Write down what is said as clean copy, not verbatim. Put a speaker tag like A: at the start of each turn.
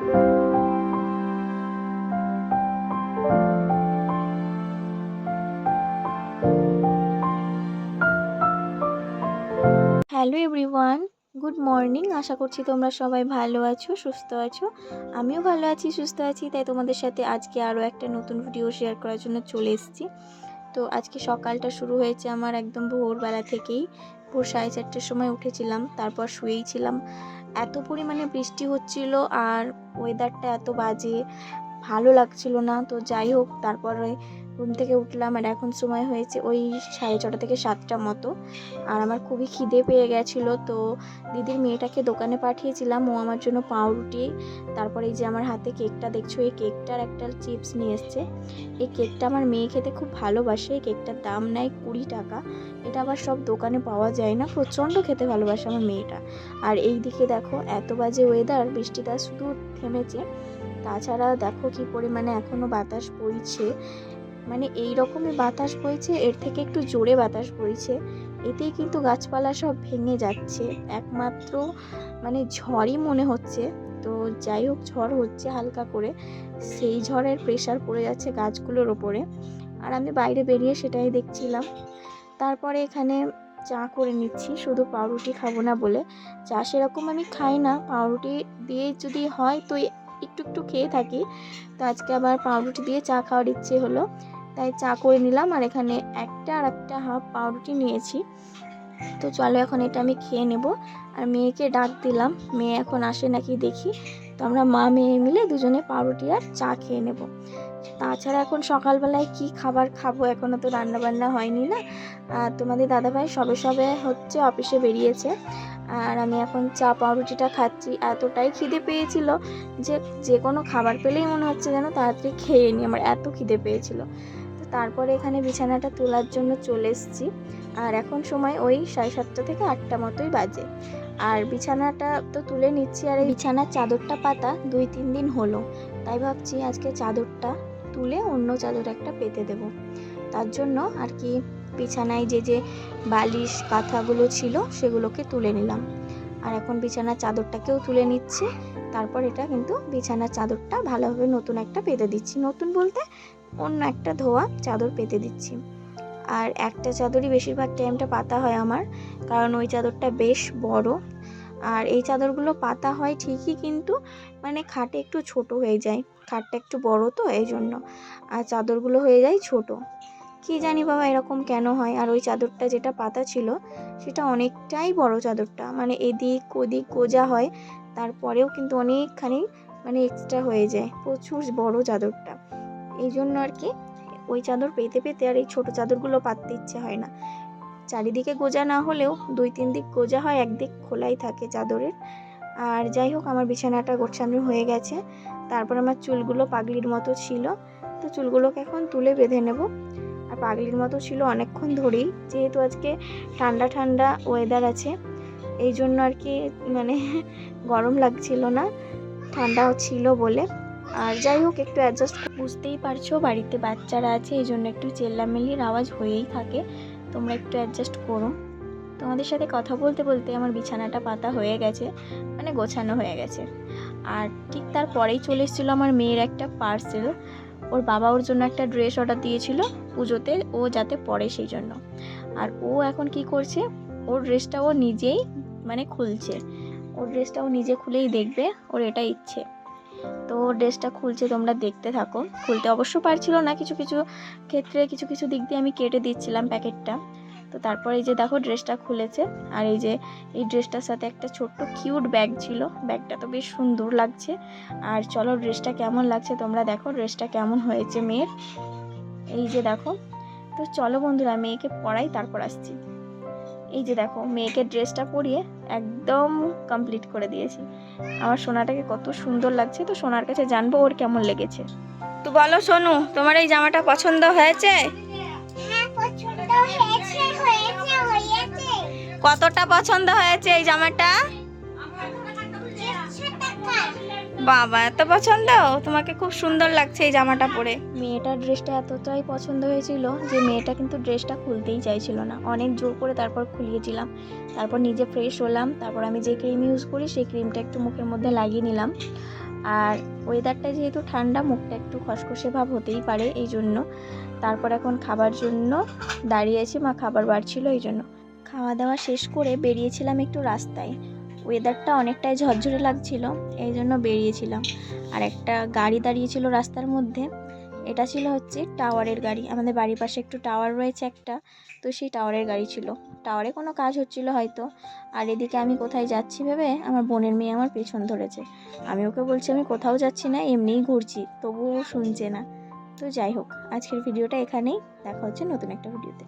A: Hello everyone, good morning. আশা করছি তোমরা সবাই ভালো আছো, সুস্থ আছো। আমিও ভালো আছি, সুস্থ আছি। তাই তোমাদের সাথে আজকে আরও একটা নতুন ভিডিও শেয়ার করার জন্য চলে এসেছি। তো আজকে সকালটা শুরু হয়েছে আমার একদম ভোরবেলা থেকেই। ভোর 4:30টার সময় উঠেছিলাম, তারপর শুয়েই ছিলাম। এত পরিমাণে বৃষ্টি হচ্ছিল আর ওয়েদারটা এত বাজে, ভালো লাগছিল না। তো যাই হোক, তারপরে ঘুম থেকে উঠলাম আর এখন সময় হয়েছে ওই 6:30 থেকে 7টা মতো। আর আমার খুবই খিদে পেয়ে গেছিলো, তো দিদির মেয়েটাকে দোকানে পাঠিয়েছিলাম। ও আমার জন্য পাউরুটি, তারপরে এই যে আমার হাতে কেকটা দেখছো, এই কেকটার একটা চিপস নিয়ে এসছে। এই কেকটা আমার মেয়ে খেতে খুব ভালোবাসে। এই কেকটার দাম নেয় 20 টাকা। এটা আবার সব দোকানে পাওয়া যায় না, প্রচণ্ড খেতে ভালোবাসে আমার মেয়েটা। আর এই দিকে দেখো এত বাজে ওয়েদার, বৃষ্টিটা শুধু থেমেছে, তাছাড়া দেখো কি পরিমাণে এখনও বাতাস বইছে। মানে এই রকমই বাতাস বইছে, এর থেকে একটু জোরে বাতাস বইছে। এতেই কিন্তু গাছপালা সব ভেঙে যাচ্ছে। একমাত্র মানে ঝড়ই মনে হচ্ছে। তো যাই হোক, ঝড় হচ্ছে হালকা করে, সেই ঝড়ের প্রেসার পড়ে যাচ্ছে গাছগুলোর ওপরে। আর আমি বাইরে বেরিয়ে সেটাই দেখছিলাম। তারপরে এখানে চা করে নিচ্ছি, শুধু পাউরুটি খাবো না বলে। চা সেরকম আমি খাই না, পাউরুটি দিয়ে যদি হয় তো একটু একটু খেয়ে থাকি। তো আজকে আবার পাউরুটি দিয়ে চা খাওয়ার ইচ্ছে হলো, তাই চা করে নিলাম। আর এখানে একটা আর একটা হাফ পাউরুটি নিয়েছি। তো চলো এখন এটা আমি খেয়ে নেব। আর মেয়েকে ডাক দিলাম, মেয়ে এখন আসে নাকি দেখি। তো আমরা মা মেয়ে মিলে দুজনে পাউরুটি আর চা খেয়ে নেব। তাছাড়া এখন সকালবেলায় কি খাবার খাবো, এখনও তো রান্নাবান্না হয়নি না। আর তোমাদের দাদাভাই সবে সবে হচ্ছে অফিসে বেরিয়েছে। আর আমি এখন চা পাউরুটিটা খাচ্ছি। এতটাই খিদে পেয়েছিল যে যে কোনো খাবার পেলেই মনে হচ্ছে যেন তাড়াতাড়ি খেয়ে নিই, আমার এত খিদে পেয়েছিল। তো তারপরে এখানে বিছানাটা তোলার জন্য চলে এসেছি। আর এখন সময় ওই 7:30 থেকে 8টা মতোই বাজে। আর বিছানাটা তো তুলে নিচ্ছি। আর এই বিছানার চাদরটা পাতা 2-3 দিন হলো, তাই ভাবছি আজকে চাদরটা তুলে অন্য চাদর একটা পেতে দেব। তার জন্য আর কি বিছানায় যে যে বালিশ কাঁথাগুলো ছিল সেগুলোকে তুলে নিলাম। আর এখন বিছানার চাদরটাকেও তুলে নিচ্ছি। তারপর এটা কিন্তু বিছানার চাদরটা ভালোভাবে নতুন একটা পেতে দিচ্ছি। নতুন বলতে অন্য একটা ধোয়া চাদর পেতে দিচ্ছি। আর একটা চাদরই বেশিরভাগ টাইমটা পাতা হয় আমার, কারণ ওই চাদরটা বেশ বড়। আর এই চাদরগুলো পাতা হয় ঠিকই, কিন্তু মানে খাটে একটু ছোট হয়ে যায়। খাটটা একটু বড় তো এই জন্য, আর চাদরগুলো হয়ে যায় ছোট। কি জানি বাবা এরকম কেন হয়। আর ওই চাদরটা যেটা পাতা ছিল সেটা অনেকটাই বড় চাদরটা, মানে এদিক ওদিক গোজা হয়, তারপরেও কিন্তু অনেকখানি মানে এক্সট্রা হয়ে যায়, প্রচুর বড় চাদরটা। এই জন্য আর কি ওই চাদর পেতে পেতে আর এই ছোট চাদরগুলো পাততে ইচ্ছে হয় না। চারিদিকে গোজা না হলেও 2-3 দিক গোজা হয়, একদিক খোলাই থাকে চাদরের। আর যাই হোক, আমার বিছানাটা গোছানো হয়ে গেছে। তারপর আমার চুলগুলো পাগলির মতো ছিল, তো চুলগুলোকে এখন তুলে বেঁধে নেব। আর পাগলির মতো ছিল অনেকক্ষণ ধরেই, যেহেতু আজকে ঠান্ডা ঠান্ডা ওয়েদার আছে, এই জন্য আর কি মানে গরম লাগছিল না, ঠান্ডাও ছিল বলে। আর যাই হোক, একটু অ্যাডজাস্ট, বুঝতেই পারছো বাড়িতে বাচ্চারা আছে, এই জন্য একটু চেল্লামেল্লির আওয়াজ হয়েই থাকে, তোমরা একটু অ্যাডজাস্ট করো। তোমাদের সাথে কথা বলতে বলতে আমার বিছানাটা পাতা হয়ে গেছে, মানে গোছানো হয়ে গেছে। আর ঠিক তারপরেই চলে এসেছিলো আমার মেয়ের একটা পার্সেল। ওর বাবা ওর জন্য একটা ড্রেস অর্ডার দিয়েছিল পুজোতে, ও যাতে পরে সেই জন্য। আর ও এখন কি করছে, ওর ড্রেসটা ও নিজেই মানে খুলছে। ওর ড্রেসটা ও নিজে খুলেই দেখবে, ওর এটা ইচ্ছে। তো ড্রেসটা খুলছে, তোমরা দেখতে থাকো। খুলতে অবশ্য পারছিল না, কিছু কিছু ক্ষেত্রে কিছু কিছু দিক দিয়ে আমি কেটে দিচ্ছিলাম প্যাকেটটা। তো তারপরে এই যে দেখো ড্রেসটা খুলেছে। আর এই যে এই ড্রেসটার সাথে একটা ছোট্ট কিউট ব্যাগ ছিল, ব্যাগটা তো বেশ সুন্দর লাগছে। আর চলো ড্রেসটা কেমন লাগছে তোমরা দেখো, ড্রেসটা কেমন হয়েছে মেয়ের, এই যে দেখো। তো চলো বন্ধুরা, মেয়েকে পরাই তারপর আসছি। এই যে দেখো মেয়েকে ড্রেসটা পরিয়ে একদম কমপ্লিট করে দিয়েছি। আমার সোনাটাকে কত সুন্দর লাগছে, তো সোনার কাছে জানবো ওর কেমন লেগেছে। তো বলো সোনু, তোমার এই জামাটা পছন্দ হয়েছে?
B: হ্যাঁ, পছন্দ হয়েছে হয়েছে।
A: কতটা পছন্দ হয়েছে এই জামাটা?
B: 150 টাকা।
A: বাবা, এত পছন্দ! তোমাকে খুব সুন্দর লাগছে এই জামাটা পরে। মেয়েটার ড্রেসটা এতটাই পছন্দ হয়েছিল যে মেয়েটা কিন্তু ড্রেসটা খুলতেই চাইছিল না, অনেক জোর করে তারপর খুলিয়েছিলাম। তারপর নিজে ফ্রেশ হলাম, তারপর আমি যে ক্রিম ইউজ করি সেই ক্রিমটা একটু মুখের মধ্যে লাগিয়ে নিলাম। আর ওয়েদারটা যেহেতু ঠান্ডা, মুখটা একটু খসখসে ভাব হতেই পারে, এই জন্য। তারপর এখন খাবার জন্য দাঁড়িয়েছি, মা খাবার বাড়ছিল, এই জন্য। খাওয়া দাওয়া শেষ করে বেরিয়েছিলাম একটু রাস্তায়। ওয়েদারটা অনেকটাই ঝরঝরে লাগছিল, এই জন্য বেরিয়েছিলাম। আর একটা গাড়ি দাঁড়িয়েছিল রাস্তার মধ্যে, এটা ছিল হচ্ছে টাওয়ারের গাড়ি। আমাদের বাড়ির পাশে একটু টাওয়ার রয়েছে একটা, তো সেই টাওয়ারের গাড়ি ছিল। টাওয়ারে কোনো কাজ হচ্ছিল হয়তো। আর এদিকে আমি কোথায় যাচ্ছি ভেবে আমার বোনের মেয়ে আমার পেছন ধরেছে। আমি ওকে বলছি আমি কোথাও যাচ্ছি না, এমনিই ঘুরছি, তবুও শুনছে না। তো যাই হোক, আজকের ভিডিওটা এখানেই। দেখা হচ্ছে নতুন একটা ভিডিওতে।